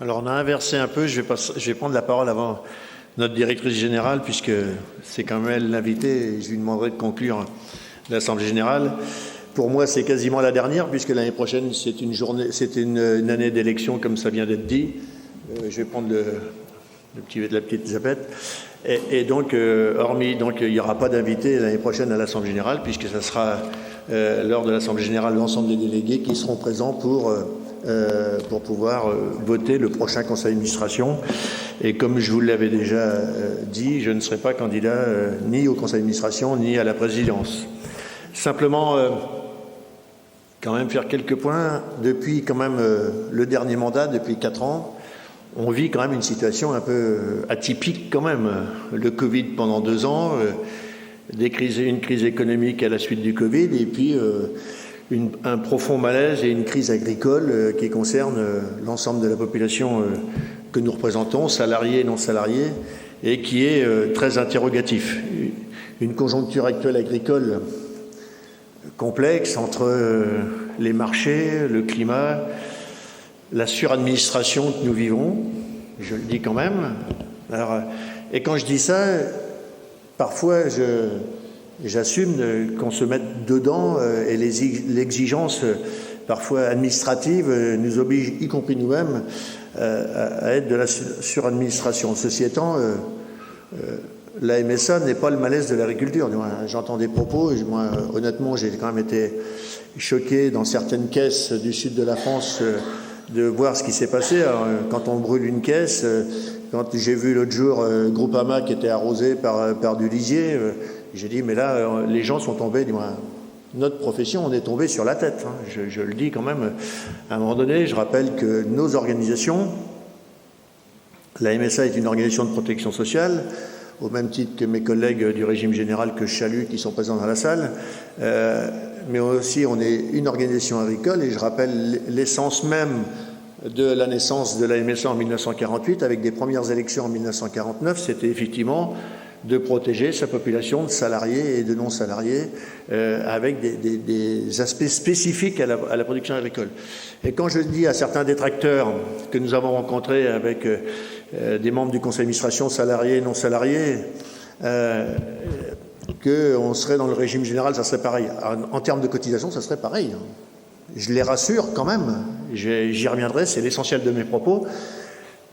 Alors on a inversé un peu, je vais prendre la parole avant notre directrice générale, puisque c'est quand même elle l'invitée, et je lui demanderai de conclure l'Assemblée générale. Pour moi, c'est quasiment la dernière, puisque l'année prochaine, c'est une année d'élection, comme ça vient d'être dit. Je vais prendre la petite zapette. Et donc, hormis, donc, il n'y aura pas d'invité l'année prochaine à l'Assemblée générale, puisque ça sera lors de l'Assemblée générale l'ensemble des délégués qui seront présents pour pouvoir voter le prochain conseil d'administration. Et comme je vous l'avais déjà dit, je ne serai pas candidat ni au conseil d'administration ni à la présidence. Simplement, quand même faire quelques points. Depuis quand même le dernier mandat, depuis 4 ans, on vit quand même une situation un peu atypique quand même. Le Covid pendant 2 ans, une crise économique à la suite du Covid, et puis un profond malaise et une crise agricole qui concerne l'ensemble de la population que nous représentons, salariés et non salariés, et qui est très interrogatif. Une conjoncture actuelle agricole complexe entre les marchés, le climat, la suradministration que nous vivons, je le dis quand même. Alors, et quand je dis ça, parfois j'assume qu'on se mette dedans et l'exigence parfois administrative nous oblige, y compris nous-mêmes, à être de la suradministration. Ceci étant, la MSA n'est pas le malaise de l'agriculture. J'entends des propos, et moi, honnêtement, j'ai quand même été choqué dans certaines caisses du sud de la France de voir ce qui s'est passé. Alors, quand on brûle une caisse, quand j'ai vu l'autre jour Groupama qui était arrosé par du lisier, j'ai dit, mais là, les gens sont tombés, notre profession, on est tombé sur la tête. Je le dis quand même. À un moment donné, je rappelle que nos organisations, la MSA est une organisation de protection sociale, au même titre que mes collègues du régime général que je salue, qui sont présents dans la salle, mais aussi on est une organisation agricole, et je rappelle l'essence même de la naissance de la MSA en 1948, avec des premières élections en 1949, c'était effectivement de protéger sa population de salariés et de non-salariés avec des aspects spécifiques à la production agricole. Et quand je dis à certains détracteurs que nous avons rencontrés avec des membres du conseil d'administration, salariés et non-salariés, qu'on serait dans le régime général, ça serait pareil. En termes de cotisation, ça serait pareil. Je les rassure quand même, j'y reviendrai, c'est l'essentiel de mes propos.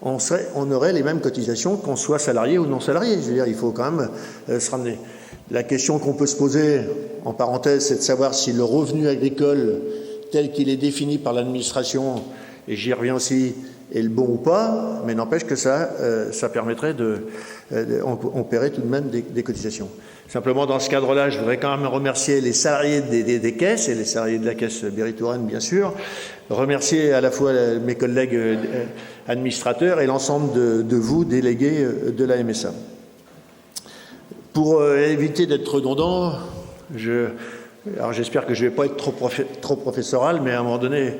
On aurait les mêmes cotisations qu'on soit salarié ou non salarié. Je veux dire, il faut quand même se ramener. La question qu'on peut se poser, en parenthèse, c'est de savoir si le revenu agricole tel qu'il est défini par l'administration, et j'y reviens aussi, est le bon ou pas, mais n'empêche que ça permettrait on paierait tout de même des cotisations. Simplement, dans ce cadre-là, je voudrais quand même remercier les salariés des caisses et les salariés de la caisse Berry-Touraine, bien sûr, remercier à la fois mes collègues administrateurs et l'ensemble de vous, délégués de la MSA. Pour éviter d'être redondant, alors j'espère que je ne vais pas être trop professoral, mais à un moment donné,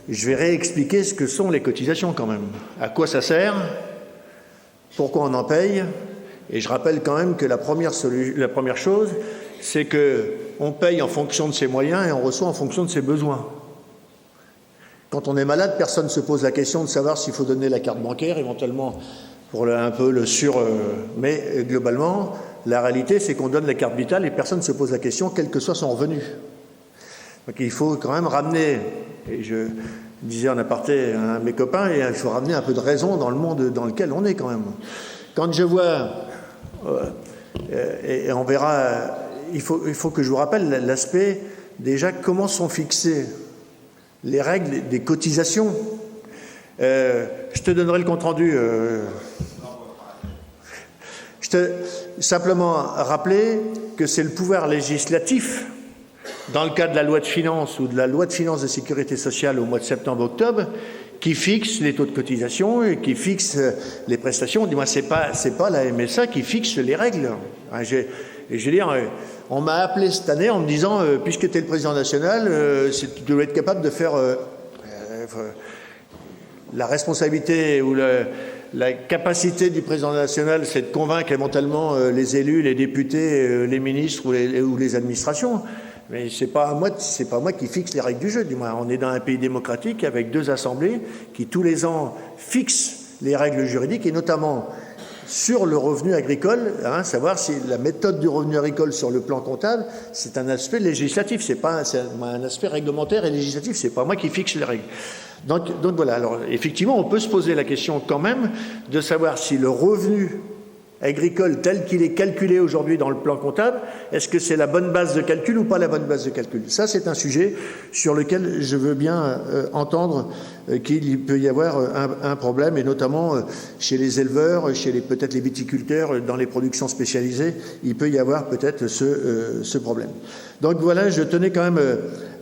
je vais réexpliquer ce que sont les cotisations quand même. À quoi ça sert? Pourquoi on en paye? Et je rappelle quand même que la première chose, c'est qu'on paye en fonction de ses moyens et on reçoit en fonction de ses besoins. Quand on est malade, personne ne se pose la question de savoir s'il faut donner la carte bancaire, éventuellement pour un peu le mais globalement, la réalité, c'est qu'on donne la carte vitale et personne ne se pose la question, quel que soit son revenu. Donc il faut quand même ramener, et je disais en aparté à mes copains, et il faut ramener un peu de raison dans le monde dans lequel on est quand même. Quand je vois, et on verra, il faut que je vous rappelle l'aspect, déjà, comment sont fixées les règles des cotisations. Je te donnerai le compte-rendu. Simplement rappeler que c'est le pouvoir législatif, dans le cas de la loi de finances ou de la loi de finances de sécurité sociale au mois de septembre-octobre, qui fixe les taux de cotisation et qui fixe les prestations. Dis-moi, c'est pas la MSA qui fixe les règles. Je veux dire, on m'a appelé cette année en me disant, puisque tu es le président national, tu dois être capable de faire la responsabilité ou la capacité du président national, c'est de convaincre éventuellement les élus, les députés, les ministres ou les administrations. Mais c'est pas moi qui fixe les règles du jeu, du moins. On est dans un pays démocratique avec 2 assemblées qui, tous les ans, fixent les règles juridiques, et notamment sur le revenu agricole, savoir si la méthode du revenu agricole sur le plan comptable, c'est un aspect législatif, c'est un aspect réglementaire et législatif, c'est pas moi qui fixe les règles. Donc voilà, alors effectivement, on peut se poser la question quand même de savoir si le revenu agricole tel qu'il est calculé aujourd'hui dans le plan comptable, est-ce que c'est la bonne base de calcul ou pas la bonne base de calcul? Ça, c'est un sujet sur lequel je veux bien entendre qu'il peut y avoir un problème, et notamment chez les éleveurs, chez peut-être les viticulteurs, dans les productions spécialisées, il peut y avoir peut-être ce problème. Donc voilà, je tenais quand même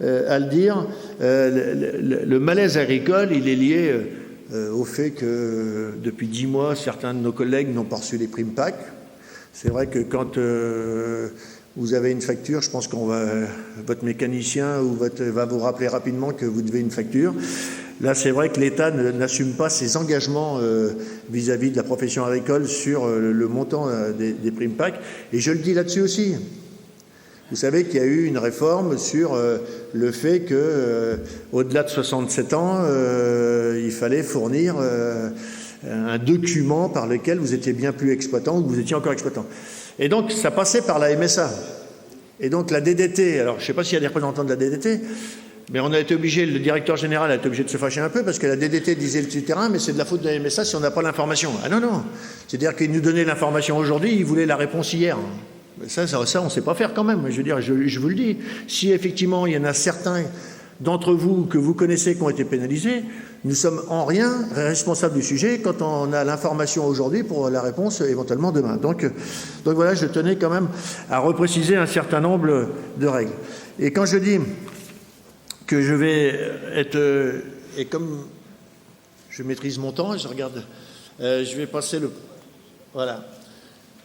à le dire, le malaise agricole, il est lié au fait que depuis 10 mois, certains de nos collègues n'ont pas reçu les primes PAC. C'est vrai que quand vous avez une facture, je pense votre mécanicien va vous rappeler rapidement que vous devez une facture. Là, c'est vrai que l'État n'assume pas ses engagements vis-à-vis de la profession agricole sur le montant des primes PAC. Et je le dis là-dessus aussi. Vous savez qu'il y a eu une réforme sur le fait que, au-delà de 67 ans, il fallait fournir un document par lequel vous étiez bien plus exploitant ou que vous étiez encore exploitant. Et donc, ça passait par la MSA. Et donc, la DDT, alors je ne sais pas s'il y a des représentants de la DDT, mais on a été obligé, le directeur général a été obligé de se fâcher un peu parce que la DDT disait le terrain, mais c'est de la faute de la MSA si on n'a pas l'information. Ah non, non. C'est-à-dire qu'il nous donnait l'information aujourd'hui, il voulait la réponse hier. Ça, on ne sait pas faire quand même. Je veux dire, je vous le dis. Si effectivement il y en a certains d'entre vous que vous connaissez qui ont été pénalisés, nous sommes en rien responsables du sujet quand on a l'information aujourd'hui pour la réponse éventuellement demain. Donc voilà, je tenais quand même à repréciser un certain nombre de règles. Et quand je dis que je vais être... et comme je maîtrise mon temps, je regarde... je vais passer le... Voilà.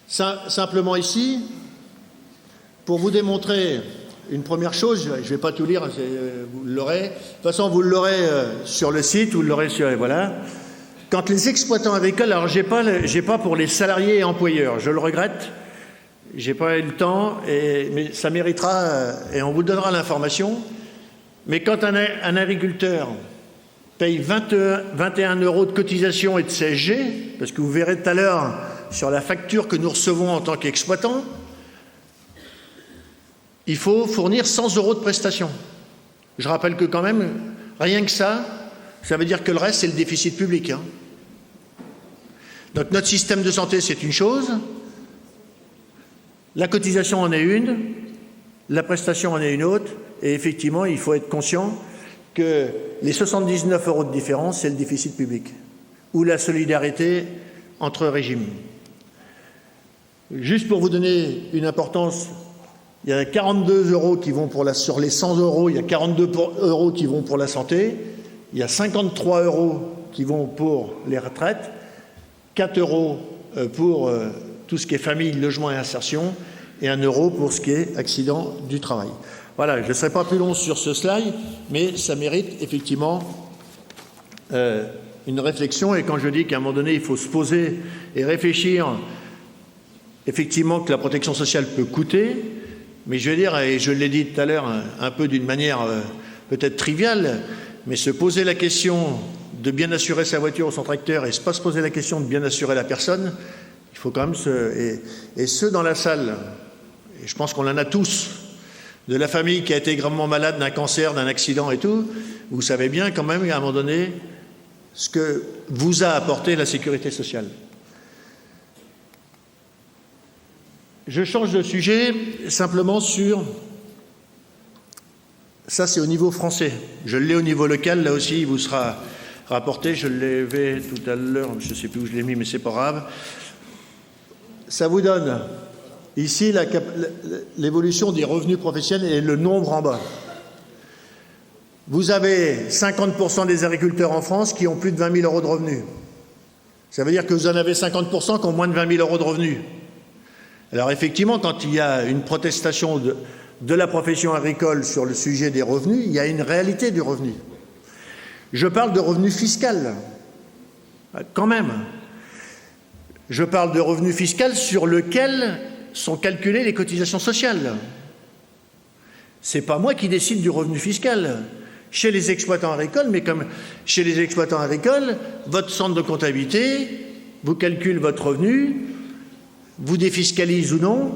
Simplement ici, pour vous démontrer une première chose, je ne vais pas tout lire, vous l'aurez. De toute façon, vous l'aurez sur le site, vous l'aurez sur... Voilà. Quand les exploitants agricoles... Alors, j'ai pas pour les salariés et employeurs, je le regrette. J'ai pas eu le temps, mais ça méritera, et on vous donnera l'information. Mais quand un agriculteur paye 21 € de cotisation et de CSG, parce que vous verrez tout à l'heure sur la facture que nous recevons en tant qu'exploitants, il faut fournir 100 € de prestations. Je rappelle que quand même, rien que ça veut dire que le reste, c'est le déficit public. Donc notre système de santé, c'est une chose, la cotisation en est une, la prestation en est une autre, et effectivement, il faut être conscient que les 79 € de différence, c'est le déficit public, ou la solidarité entre régimes. Juste pour vous donner une importance, il y a 42 € qui vont sur les 100 €, il y a 42 € qui vont pour la santé, il y a 53 € qui vont pour les retraites, 4 € pour tout ce qui est famille, logement et insertion, et 1 € pour ce qui est accident du travail. Voilà, je ne serai pas plus long sur ce slide, mais ça mérite effectivement une réflexion, et quand je dis qu'à un moment donné, il faut se poser et réfléchir, effectivement, que la protection sociale peut coûter, mais je vais dire, et je l'ai dit tout à l'heure, un peu d'une manière peut-être triviale, mais se poser la question de bien assurer sa voiture ou son tracteur et pas se poser la question de bien assurer la personne, il faut quand même et ceux dans la salle, et je pense qu'on en a tous, de la famille qui a été gravement malade d'un cancer, d'un accident et tout, vous savez bien quand même à un moment donné ce que vous a apporté la sécurité sociale. Je change de sujet simplement sur... Ça, c'est au niveau français. Je l'ai au niveau local, là aussi, il vous sera rapporté. Je l'avais tout à l'heure, je ne sais plus où je l'ai mis, mais c'est pas grave. Ça vous donne ici l'évolution des revenus professionnels et le nombre en bas. Vous avez 50% des agriculteurs en France qui ont plus de 20 000 € de revenus. Ça veut dire que vous en avez 50% qui ont moins de 20 000 € de revenus. Alors effectivement, quand il y a une protestation de la profession agricole sur le sujet des revenus, il y a une réalité du revenu. Je parle de revenu fiscal, quand même. Je parle de revenu fiscal sur lequel sont calculées les cotisations sociales. C'est pas moi qui décide du revenu fiscal. Chez les exploitants agricoles, mais comme chez les exploitants agricoles, votre centre de comptabilité vous calcule votre revenu, vous défiscalise ou non,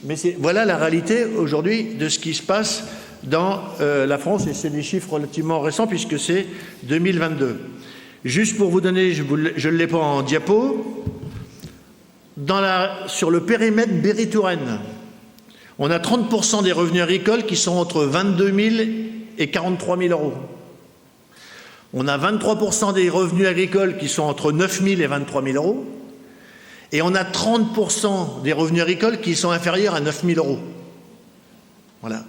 mais voilà la réalité aujourd'hui de ce qui se passe dans la France, et c'est des chiffres relativement récents puisque c'est 2022. Juste pour vous donner, je ne l'ai pas en diapo, sur le périmètre Berry-Touraine, on a 30% des revenus agricoles qui sont entre 22 000 et 43 000 euros. On a 23% des revenus agricoles qui sont entre 9 000 et 23 000 euros. Et on a 30% des revenus agricoles qui sont inférieurs à 9 000 euros. Voilà.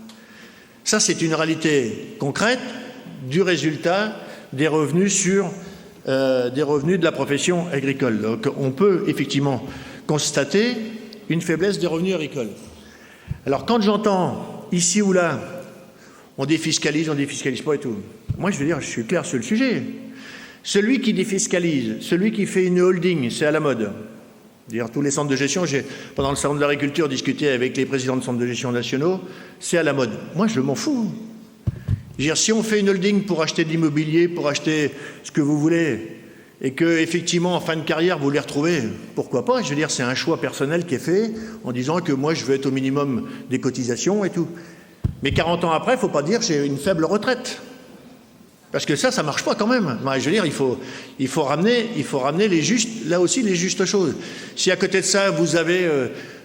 Ça, c'est une réalité concrète du résultat des revenus de la profession agricole. Donc, on peut effectivement constater une faiblesse des revenus agricoles. Alors, quand j'entends ici ou là, on défiscalise pas et tout. Moi, je veux dire, je suis clair sur le sujet. Celui qui défiscalise, celui qui fait une holding, c'est à la mode. D'ailleurs, tous les centres de gestion, j'ai, pendant le salon de l'agriculture, discuté avec les présidents de centres de gestion nationaux, c'est à la mode. Moi, je m'en fous. Je veux dire, si on fait une holding pour acheter de l'immobilier, pour acheter ce que vous voulez, et que, effectivement, en fin de carrière, vous les retrouvez, pourquoi pas? Je veux dire, c'est un choix personnel qui est fait en disant que moi, je veux être au minimum des cotisations et tout. Mais 40 ans après, il ne faut pas dire que j'ai une faible retraite. Parce que ça ne marche pas quand même. Je veux dire, il faut ramener là aussi les justes choses. Si à côté de ça, vous avez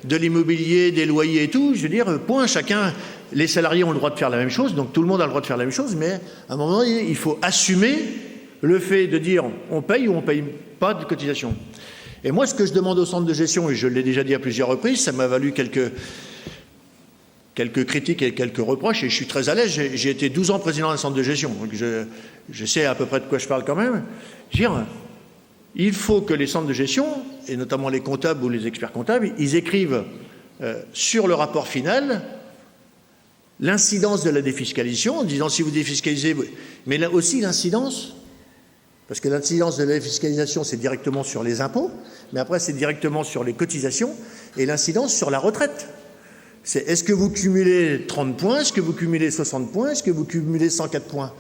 de l'immobilier, des loyers et tout, je veux dire, point, chacun, les salariés ont le droit de faire la même chose, donc tout le monde a le droit de faire la même chose, mais à un moment donné, il faut assumer le fait de dire on paye ou on ne paye pas de cotisation. Et moi, ce que je demande au centre de gestion, et je l'ai déjà dit à plusieurs reprises, ça m'a valu quelques critiques et quelques reproches, et je suis très à l'aise. J'ai été 12 ans président d'un centre de gestion, donc je sais à peu près de quoi je parle quand même. Je veux dire, il faut que les centres de gestion, et notamment les comptables ou les experts comptables, ils écrivent sur le rapport final l'incidence de la défiscalisation, en disant si vous défiscalisez, mais là aussi l'incidence, parce que l'incidence de la défiscalisation, c'est directement sur les impôts, mais après c'est directement sur les cotisations, et l'incidence sur la retraite. Est-ce que vous cumulez 30 points, est-ce que vous cumulez 60 points, est-ce que vous cumulez 104 points?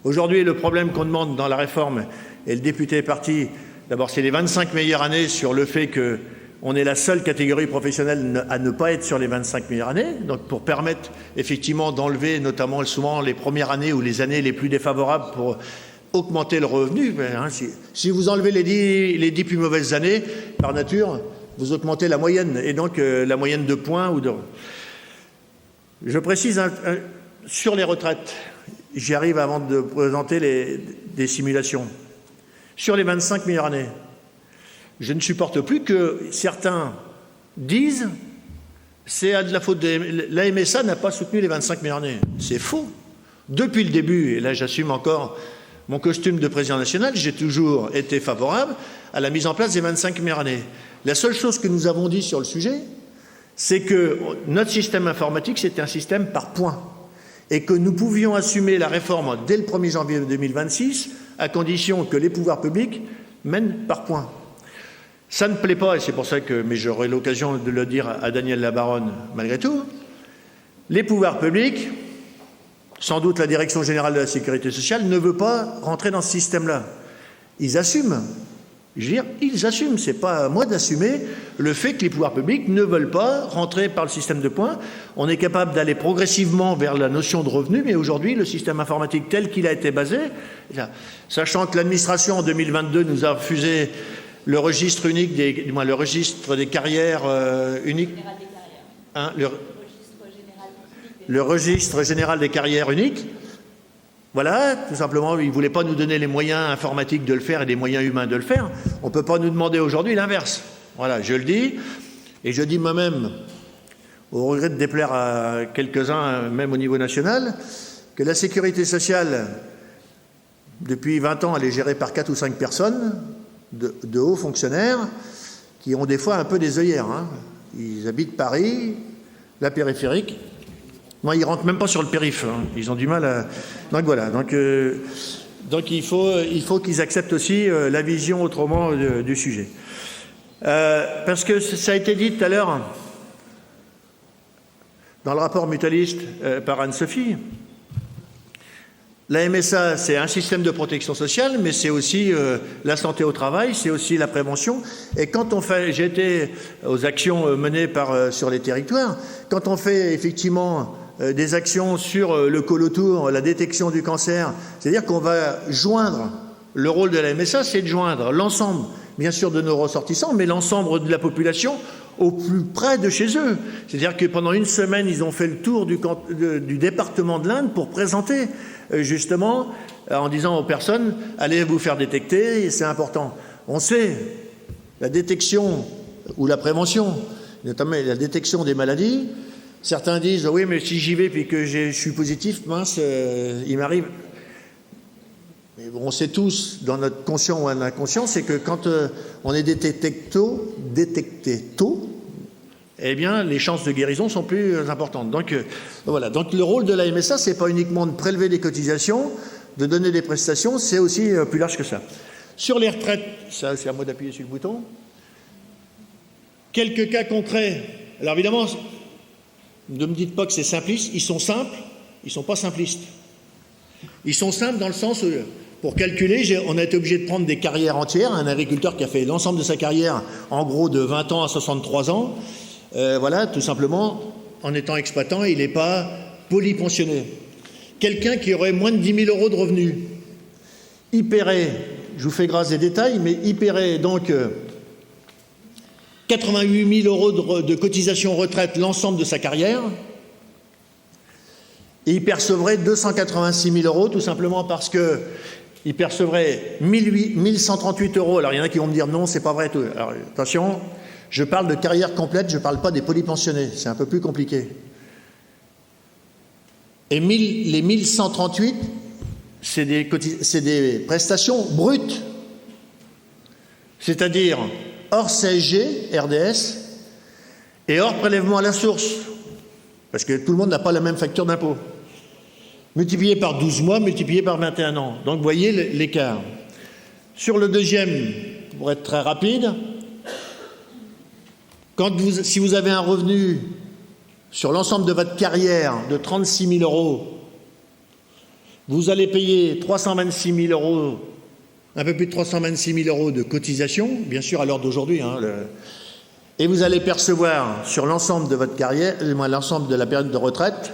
Aujourd'hui, le problème qu'on demande dans la réforme, et le député est parti, d'abord c'est les 25 meilleures années sur le fait qu'on est la seule catégorie professionnelle à ne pas être sur les 25 meilleures années, donc pour permettre effectivement d'enlever notamment souvent les premières années ou les années les plus défavorables pour augmenter le revenu. Si vous enlevez les 10 plus mauvaises années, par nature, vous augmentez la moyenne, et donc la moyenne de points ou de... Je précise sur les retraites, j'y arrive avant de présenter des simulations. Sur les 25 meilleures années, je ne supporte plus que certains disent c'est de la faute de la MSA n'a pas soutenu les 25 meilleures années. C'est faux. Depuis le début, et là j'assume encore mon costume de président national, j'ai toujours été favorable à la mise en place des 25 meilleures années. La seule chose que nous avons dit sur le sujet, c'est que notre système informatique, c'était un système par points, et que nous pouvions assumer la réforme dès le 1er janvier 2026, à condition que les pouvoirs publics mènent par points. Ça ne plaît pas, et c'est pour ça que, mais j'aurai l'occasion de le dire à Daniel Labaronne malgré tout, les pouvoirs publics, sans doute la Direction générale de la sécurité sociale, ne veut pas rentrer dans ce système-là. Ils assument. Je veux dire, ils assument. C'est pas à moi d'assumer le fait que les pouvoirs publics ne veulent pas rentrer par le système de points. On est capable d'aller progressivement vers la notion de revenu, mais aujourd'hui, le système informatique tel qu'il a été basé, sachant que l'administration en 2022 nous a refusé le registre unique le registre des carrières uniques, hein, le registre général des carrières uniques. Voilà, tout simplement, ils ne voulaient pas nous donner les moyens informatiques de le faire et les moyens humains de le faire. On ne peut pas nous demander aujourd'hui l'inverse. Voilà, je le dis, et je dis moi-même, au regret de déplaire à quelques-uns, même au niveau national, que la sécurité sociale, depuis 20 ans, elle est gérée par 4 ou 5 personnes, de hauts fonctionnaires, qui ont des fois un peu des œillères. Hein. Ils habitent Paris, la périphérique. Moi, ils ne rentrent même pas sur le périph'. Hein. Ils ont du mal à... Donc voilà. Donc il faut qu'ils acceptent aussi la vision autrement du sujet. Parce que ça a été dit tout à l'heure, dans le rapport mutualiste par Anne-Sophie. La MSA, c'est un système de protection sociale, mais c'est aussi la santé au travail, c'est aussi la prévention. Et quand on fait, j'ai été aux actions menées sur les territoires, quand on fait effectivement des actions sur le colotour, la détection du cancer, c'est-à-dire qu'on va joindre, le rôle de la MSA, c'est de joindre l'ensemble, bien sûr, de nos ressortissants, mais l'ensemble de la population au plus près de chez eux. C'est-à-dire que pendant une semaine, ils ont fait le tour du département de l'Inde pour présenter justement en disant aux personnes « allez vous faire détecter, c'est important ». On sait, la détection ou la prévention, notamment la détection des maladies, certains disent « oui, mais si j'y vais puis que je suis positif, mince, il m'arrive ». Mais on sait tous, dans notre conscient ou inconscient, c'est que quand on est détecté tôt, eh bien, les chances de guérison sont plus importantes. Donc, voilà. Donc, le rôle de la MSA, c'est pas uniquement de prélever des cotisations, de donner des prestations, c'est aussi plus large que ça. Sur les retraites, ça, c'est à moi d'appuyer sur le bouton. Quelques cas concrets. Alors, évidemment, ne me dites pas que c'est simpliste. Ils sont simples, ils sont pas simplistes. Ils sont simples dans le sens où, pour calculer, on a été obligé de prendre des carrières entières. Un agriculteur qui a fait l'ensemble de sa carrière, en gros, de 20 ans à 63 ans, voilà, tout simplement, en étant exploitant, il n'est pas polypensionné. Quelqu'un qui aurait moins de 10 000 € de revenus, il paierait, je vous fais grâce des détails, mais il paierait donc 88 000 € de cotisation retraite l'ensemble de sa carrière, et il percevrait 286 000 €, tout simplement parce qu'il percevrait 1138 €. Alors il y en a qui vont me dire non, c'est pas vrai. Alors attention, je parle de carrière complète, je ne parle pas des polypensionnés, c'est un peu plus compliqué. Et les 1138, c'est des prestations brutes, c'est-à-dire hors CSG, RDS, et hors prélèvement à la source, parce que tout le monde n'a pas la même facture d'impôt. Multiplié par 12 mois, multiplié par 21 ans. Donc, vous voyez l'écart. Sur le deuxième, pour être très rapide, si vous avez un revenu sur l'ensemble de votre carrière de 36 000 €, vous allez payer 326 000 €, un peu plus de 326 000 € de cotisation, bien sûr à l'heure d'aujourd'hui, et vous allez percevoir sur l'ensemble de votre carrière, l'ensemble de la période de retraite,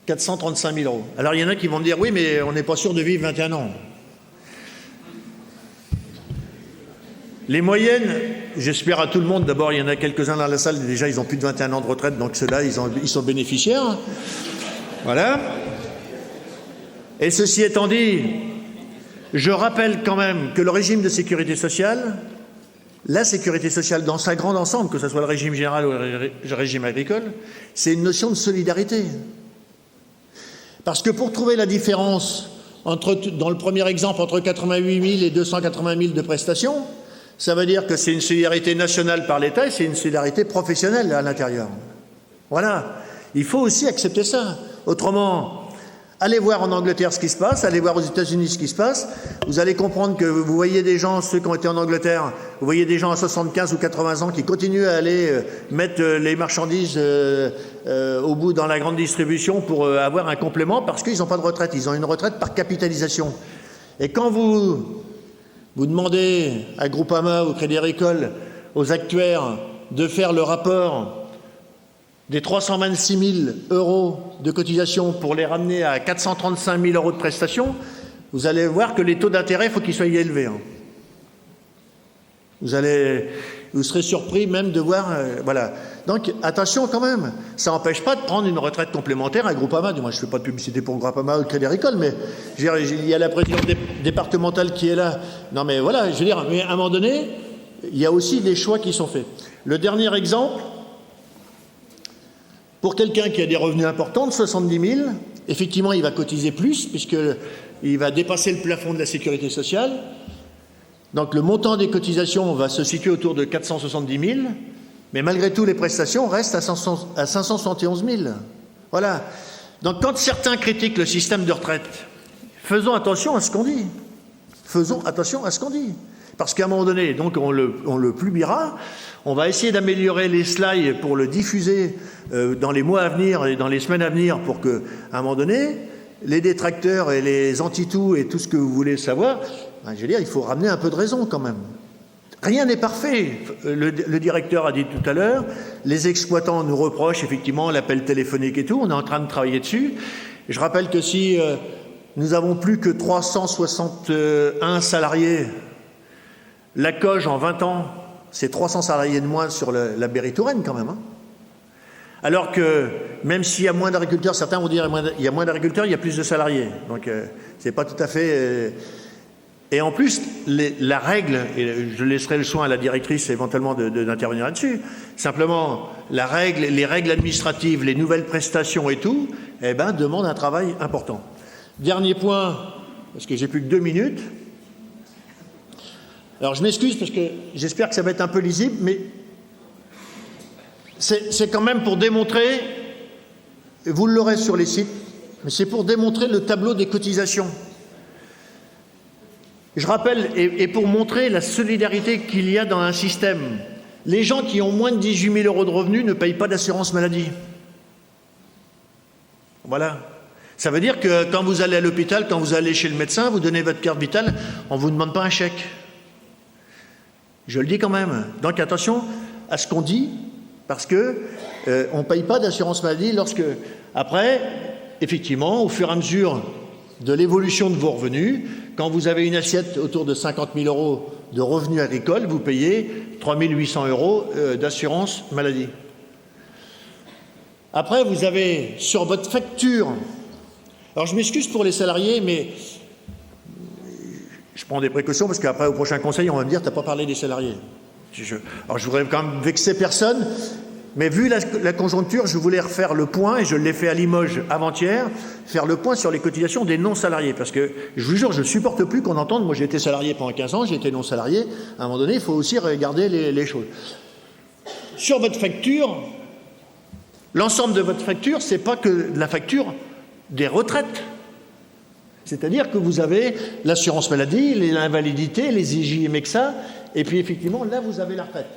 435 000 €. Alors il y en a qui vont me dire oui, mais on n'est pas sûr de vivre 21 ans. Les moyennes, j'espère à tout le monde, d'abord il y en a quelques-uns dans la salle, déjà ils ont plus de 21 ans de retraite, donc ceux-là ils sont bénéficiaires. Voilà. Et ceci étant dit, je rappelle quand même que le régime de sécurité sociale, la sécurité sociale dans sa grande ensemble, que ce soit le régime général ou le régime agricole, c'est une notion de solidarité. Parce que pour trouver la différence dans le premier exemple entre 88 000 et 280 000 de prestations, ça veut dire que c'est une solidarité nationale par l'État et c'est une solidarité professionnelle à l'intérieur. Voilà. Il faut aussi accepter ça. Autrement, allez voir en Angleterre ce qui se passe, allez voir aux États-Unis ce qui se passe. Vous allez comprendre que vous voyez des gens, ceux qui ont été en Angleterre, vous voyez des gens à 75 ou 80 ans qui continuent à aller mettre les marchandises au bout dans la grande distribution pour avoir un complément parce qu'ils n'ont pas de retraite. Ils ont une retraite par capitalisation. Et quand vous demandez à Groupama ou Crédit Agricole, aux actuaires, de faire le rapport des 326 000 € de cotisation pour les ramener à 435 000 € de prestations, vous allez voir que les taux d'intérêt, il faut qu'ils soient élevés. Vous serez surpris même de voir... voilà. Donc, attention quand même. Ça n'empêche pas de prendre une retraite complémentaire à Groupama. Moi, je ne fais pas de publicité pour Groupama ou Crédit Agricole, mais il y a la présidente départementale qui est là. Non, mais voilà, je veux dire, mais à un moment donné, il y a aussi des choix qui sont faits. Le dernier exemple, pour quelqu'un qui a des revenus importants, de 70 000, effectivement, il va cotiser plus, puisqu'il va dépasser le plafond de la sécurité sociale. Donc le montant des cotisations va se situer autour de 470 000, mais malgré tout, les prestations restent à 571 000. Voilà. Donc quand certains critiquent le système de retraite, faisons attention à ce qu'on dit. Faisons attention à ce qu'on dit. Parce qu'à un moment donné, donc on le publiera, on va essayer d'améliorer les slides pour le diffuser dans les mois à venir et dans les semaines à venir pour que, à un moment donné, les détracteurs et les anti-tout et tout ce que vous voulez savoir, je veux dire, il faut ramener un peu de raison quand même. Rien n'est parfait. Le directeur a dit tout à l'heure, les exploitants nous reprochent effectivement l'appel téléphonique et tout, on est en train de travailler dessus. Je rappelle que si nous avons plus que 361 salariés, la Coge en 20 ans, c'est 300 salariés de moins sur la Berry-Touraine quand même. Hein. Alors que même s'il y a moins d'agriculteurs, certains vont dire il y a moins d'agriculteurs, il y a plus de salariés. Donc c'est pas tout à fait... Et en plus, la règle, et je laisserai le soin à la directrice éventuellement d'intervenir là-dessus, simplement les règles administratives, les nouvelles prestations et tout, demandent un travail important. Dernier point, parce que j'ai plus que 2 minutes. Alors je m'excuse parce que j'espère que ça va être un peu lisible, mais c'est quand même pour démontrer, et vous l'aurez sur les sites, mais c'est pour démontrer le tableau des cotisations. Je rappelle, et pour montrer la solidarité qu'il y a dans un système, les gens qui ont moins de 18 000 € de revenus ne payent pas d'assurance maladie. Voilà. Ça veut dire que quand vous allez à l'hôpital, quand vous allez chez le médecin, vous donnez votre carte vitale, on ne vous demande pas un chèque. Je le dis quand même. Donc attention à ce qu'on dit, parce que on ne paye pas d'assurance maladie lorsque, après, effectivement, au fur et à mesure de l'évolution de vos revenus, quand vous avez une assiette autour de 50 000 € de revenus agricoles, vous payez 3 800 € d'assurance maladie. Après, vous avez sur votre facture, alors je m'excuse pour les salariés, mais je prends des précautions parce qu'après, au prochain conseil, on va me dire « t'as pas parlé des salariés ». Alors je voudrais quand même vexer personne, mais vu la conjoncture, je voulais refaire le point, et je l'ai fait à Limoges avant-hier, faire le point sur les cotisations des non-salariés. Parce que, je vous jure, je ne supporte plus qu'on entende, moi j'ai été salarié pendant 15 ans, j'ai été non-salarié, à un moment donné, il faut aussi regarder les choses. Sur votre facture, l'ensemble de votre facture, ce n'est pas que la facture des retraites. C'est-à-dire que vous avez l'assurance maladie, l'invalidité, les IJ et MEXA, et puis effectivement, là, vous avez la retraite.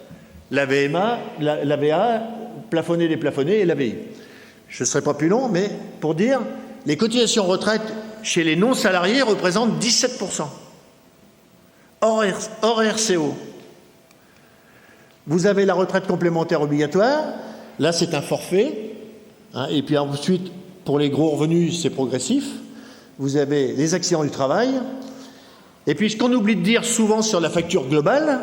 La VMA, la VA, plafonné, déplafonné et l'ABI. Je ne serai pas plus long, mais pour dire, les cotisations retraite chez les non-salariés représentent 17%. Hors RCO. Vous avez la retraite complémentaire obligatoire, là c'est un forfait, hein, et puis ensuite, pour les gros revenus, c'est progressif. Vous avez les accidents du travail, et puis ce qu'on oublie de dire souvent sur la facture globale,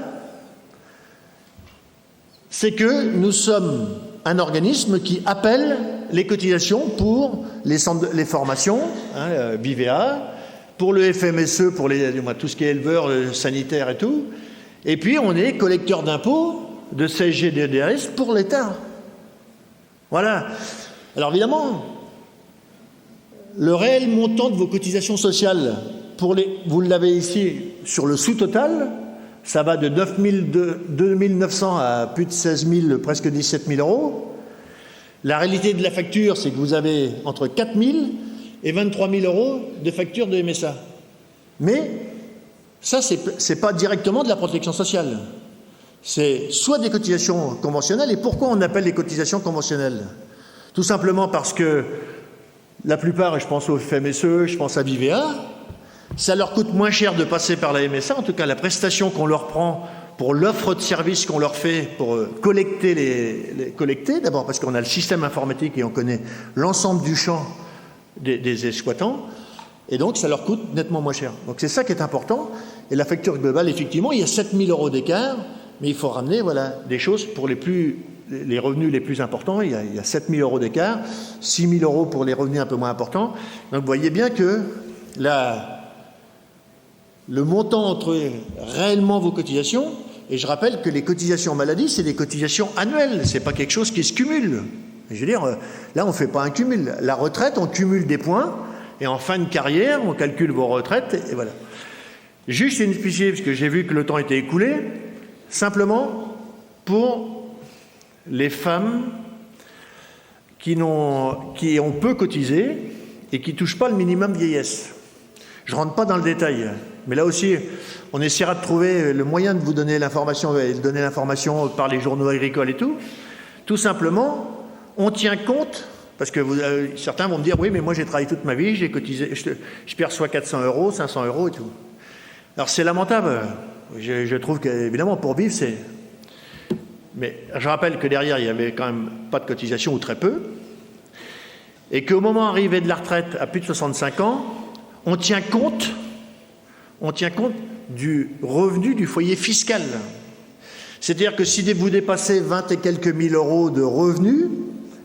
c'est que nous sommes un organisme qui appelle les cotisations pour les formations, hein, BIVA, pour le FMSE, pour tout ce qui est éleveur, sanitaire et tout. Et puis, on est collecteur d'impôts, de CSG, de DRS pour l'État. Voilà. Alors, évidemment, le réel montant de vos cotisations sociales, vous l'avez ici sur le sous-total, ça va de 2 900 à plus de 16 000, presque 17 000 €. La réalité de la facture, c'est que vous avez entre 4 000 et 23 000 € de facture de MSA. Mais ça, c'est pas directement de la protection sociale. C'est soit des cotisations conventionnelles. Et pourquoi on appelle les cotisations conventionnelles? Tout simplement parce que la plupart, et je pense au FMSE, je pense à BIVA, ça leur coûte moins cher de passer par la MSA, en tout cas la prestation qu'on leur prend pour l'offre de service qu'on leur fait pour collecter, d'abord parce qu'on a le système informatique et on connaît l'ensemble du champ des exploitants, et donc ça leur coûte nettement moins cher. Donc c'est ça qui est important, et la facture globale, effectivement, il y a 7 000 € d'écart, mais il faut ramener des choses pour les revenus les plus importants, il y a 7 000 € d'écart, 6 000 € pour les revenus un peu moins importants. Donc vous voyez bien que le montant entre réellement vos cotisations, et je rappelle que les cotisations maladie, c'est des cotisations annuelles, c'est pas quelque chose qui se cumule. Je veux dire, là, on ne fait pas un cumul. La retraite, on cumule des points, et en fin de carrière, on calcule vos retraites, et voilà. Juste une spécificité, parce que j'ai vu que le temps était écoulé, simplement pour les femmes qui ont peu cotisé et qui ne touchent pas le minimum vieillesse. Je ne rentre pas dans le détail, mais là aussi, on essaiera de trouver le moyen de vous donner l'information, et de donner l'information par les journaux agricoles et tout. Tout simplement, on tient compte, parce que certains vont me dire, oui, mais moi j'ai travaillé toute ma vie, j'ai cotisé, je perçois 400 €, 500 € et tout. Alors c'est lamentable. Je trouve qu'évidemment, pour vivre, c'est... Mais je rappelle que derrière, il n'y avait quand même pas de cotisation ou très peu. Et qu'au moment arrivé de la retraite, à plus de 65 ans, on tient compte du revenu du foyer fiscal. C'est-à-dire que si vous dépassez 20 et quelques mille euros de revenus,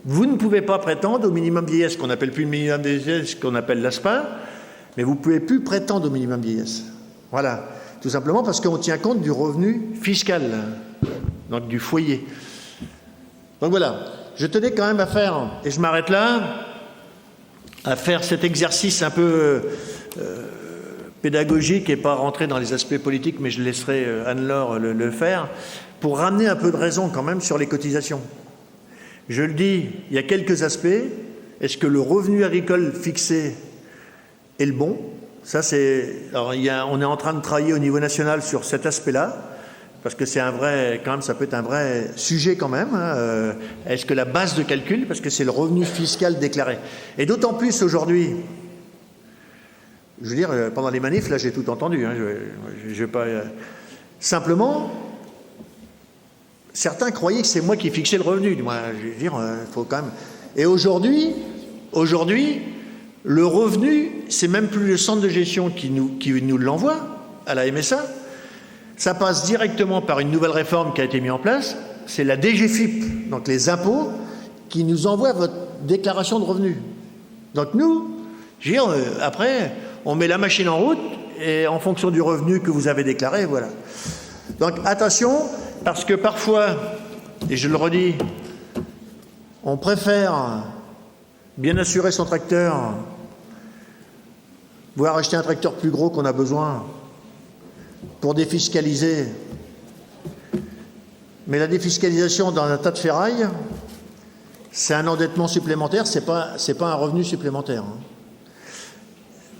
vous ne pouvez pas prétendre au minimum vieillesse, qu'on n'appelle plus le minimum vieillesse, qu'on appelle l'ASPA, mais vous ne pouvez plus prétendre au minimum vieillesse. Voilà. Tout simplement parce qu'on tient compte du revenu fiscal, donc du foyer. Donc voilà. Je tenais quand même à faire, et je m'arrête là, à faire cet exercice un peu pédagogique et pas rentrer dans les aspects politiques, mais je laisserai Anne-Laure le faire, pour ramener un peu de raison quand même sur les cotisations. Je le dis, il y a quelques aspects. Est-ce que le revenu agricole fixé est le bon? Ça, c'est... Alors, on est en train de travailler au niveau national sur cet aspect-là, parce que c'est un vrai, quand même, ça peut être un vrai sujet quand même. Hein. Est-ce que la base de calcul, parce que c'est le revenu fiscal déclaré. Et d'autant plus aujourd'hui, je veux dire, pendant les manifs, là, j'ai tout entendu. Hein, je vais pas... Simplement, certains croyaient que c'est moi qui fixais le revenu. Moi, je veux dire, il faut quand même... Et aujourd'hui, le revenu, c'est même plus le centre de gestion qui nous l'envoie à la MSA. Ça passe directement par une nouvelle réforme qui a été mise en place. C'est la DGFiP, donc les impôts, qui nous envoie votre déclaration de revenus. Donc nous, je veux dire, après, on met la machine en route et en fonction du revenu que vous avez déclaré, voilà. Donc attention, parce que parfois, et je le redis, on préfère bien assurer son tracteur, voire acheter un tracteur plus gros qu'on a besoin pour défiscaliser. Mais la défiscalisation dans un tas de ferraille, c'est un endettement supplémentaire, c'est pas un revenu supplémentaire.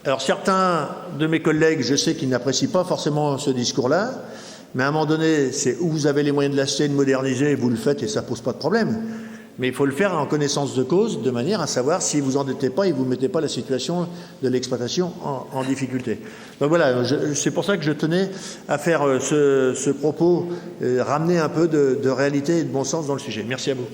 Alors certains de mes collègues, je sais qu'ils n'apprécient pas forcément ce discours-là, mais à un moment donné, c'est où vous avez les moyens de l'acheter, de moderniser, vous le faites et ça pose pas de problème. Mais il faut le faire en connaissance de cause, de manière à savoir si vous endettez pas et vous ne mettez pas la situation de l'exploitation en difficulté. Donc voilà, c'est pour ça que je tenais à faire ce propos, ramener un peu de réalité et de bon sens dans le sujet. Merci à vous.